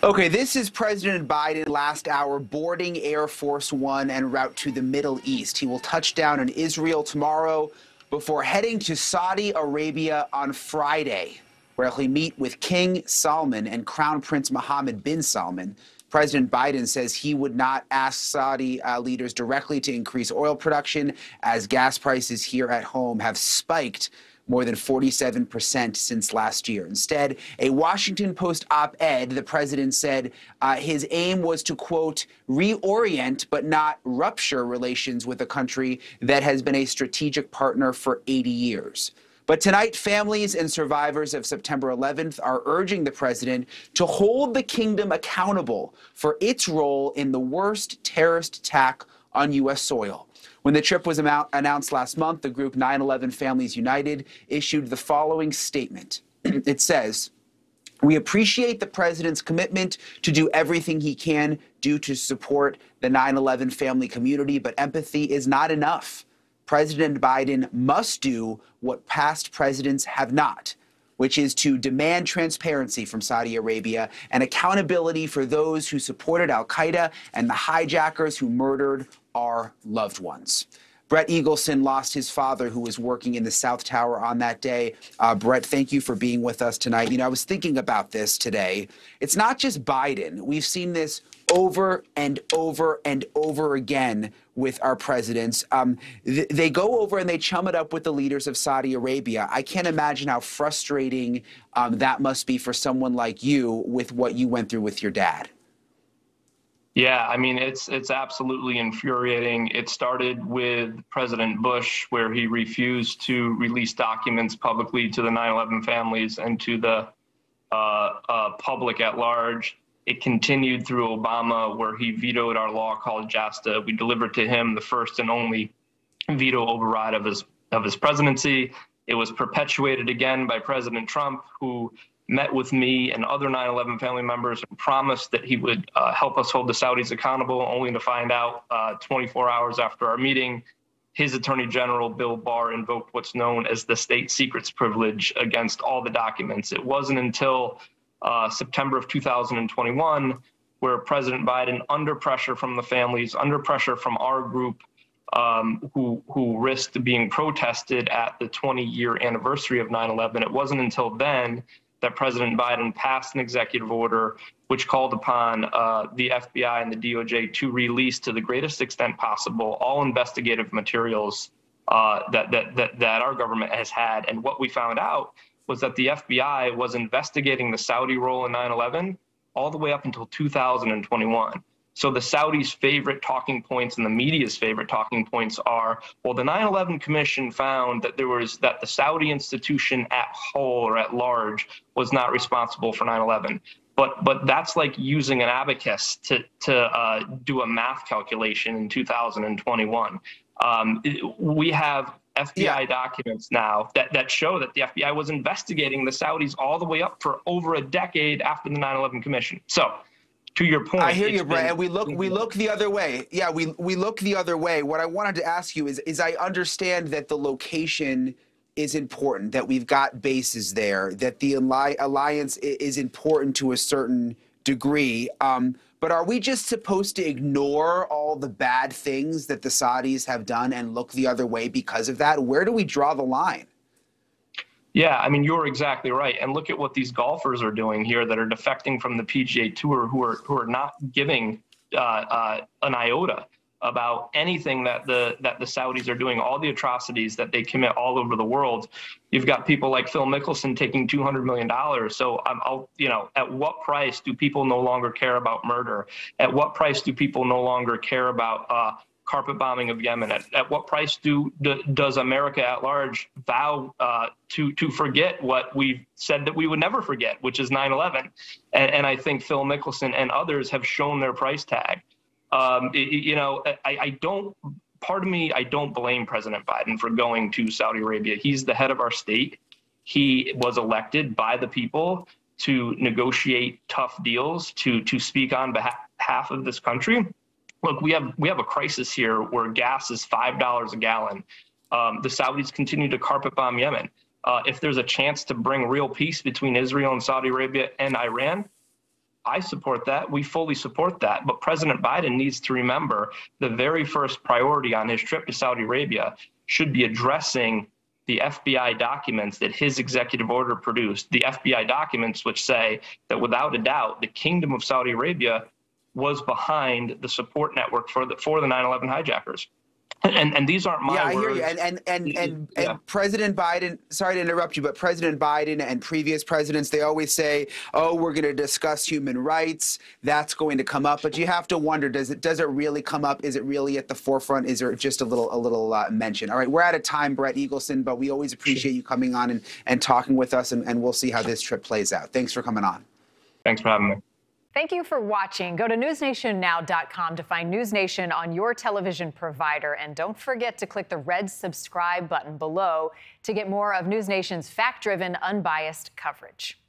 Okay, this is President Biden last hour boarding Air Force One en route to the Middle East. He will touch down in Israel tomorrow before heading to Saudi Arabia on Friday, where he'll meet with King Salman and Crown Prince Mohammed bin Salman. President Biden says he would not ask Saudi leaders directly to increase oil production as gas prices here at home have spiked more than 47% since last year. Instead, a Washington Post op-ed, the president said his aim was to, quote, reorient but not rupture relations with a country that has been a strategic partner for 80 years. But tonight, families and survivors of September 11th are urging the president to hold the kingdom accountable for its role in the worst terrorist attack on U.S. soil. When the trip was announced last month, the group 9/11 Families United issued the following statement. It says, "We appreciate the president's commitment to do everything he can to support the 9/11 family community, but empathy is not enough. President Biden must do what past presidents have not, which is to demand transparency from Saudi Arabia and accountability for those who supported al-Qaeda and the hijackers who murdered our loved ones." Brett Eagleson lost his father, who was working in the South Tower on that day. Brett, thank you for being with us tonight. You know, I was thinking about this today. It's not just Biden. We've seen this over and over and over again with our presidents. They go over and they chum it up with the leaders of Saudi Arabia. I can't imagine how frustrating that must be for someone like you with what you went through with your dad. Yeah, I mean, it's absolutely infuriating. It started with President Bush, where he refused to release documents publicly to the 9/11 families and to the public at large. It continued through Obama, where he vetoed our law called JASTA. We delivered to him the first and only veto override of his presidency. It was perpetuated again by President Trump, who met with me and other 9/11 family members and promised that he would help us hold the Saudis accountable, only to find out 24 hours after our meeting, his Attorney General, Bill Barr, invoked what's known as the state secrets privilege against all the documents. It wasn't until September of 2021 where President Biden, under pressure from the families, under pressure from our group, who risked being protested at the 20-year anniversary of 9/11, it wasn't until then that President Biden passed an executive order which called upon the FBI and the DOJ to release, to the greatest extent possible, all investigative materials that our government has had. And what we found out was that the FBI was investigating the Saudi role in 9/11 all the way up until 2021. So the Saudis' favorite talking points and the media's favorite talking points are, well, the 9/11 Commission found that that the Saudi institution at whole or at large was not responsible for 9/11. But that's like using an abacus to do a math calculation in 2021. We have FBI documents now that show that the FBI was investigating the Saudis all the way up for over a decade after the 9/11 Commission. So, to your point, I hear you, Brett. And we look the other way. Yeah, we look the other way. What I wanted to ask you is I understand that the location is important, that we've got bases there, that the alliance is important to a certain degree. But are we just supposed to ignore all the bad things that the Saudis have done and look the other way because of that? Where do we draw the line? Yeah, I mean, you're exactly right. And look at what these golfers are doing here that are defecting from the PGA Tour, who are not giving an iota about anything that the Saudis are doing, all the atrocities that they commit all over the world. You've got people like Phil Mickelson taking $200 million. So, at what price do people no longer care about murder? At what price do people no longer care about carpet bombing of Yemen? At what price does America at large vow to forget what we've said that we would never forget, which is 9/11? And I think Phil Mickelson and others have shown their price tag. I don't blame President Biden for going to Saudi Arabia. He's the head of our state. He was elected by the people to negotiate tough deals, to speak on behalf of this country. Look, we have a crisis here where gas is $5 a gallon. The Saudis continue to carpet bomb Yemen. If there's a chance to bring real peace between Israel and Saudi Arabia and Iran, I support that. We fully support that. But President Biden needs to remember the very first priority on his trip to Saudi Arabia should be addressing the FBI documents that his executive order produced, the FBI documents which say that without a doubt, the Kingdom of Saudi Arabia was behind the support network for the 9/11 hijackers. And these aren't my words. Yeah, I hear you. And President Biden, sorry to interrupt you, but President Biden and previous presidents, they always say, oh, we're going to discuss human rights. That's going to come up. But you have to wonder, does it really come up? Is it really at the forefront? Is there just a little mention? All right, we're out of time, Brett Eagleson, but we always appreciate you coming on and talking with us, and we'll see how this trip plays out. Thanks for coming on. Thanks for having me. Thank you for watching. Go to newsnationnow.com to find NewsNation on your television provider. And don't forget to click the red subscribe button below to get more of NewsNation's fact-driven, unbiased coverage.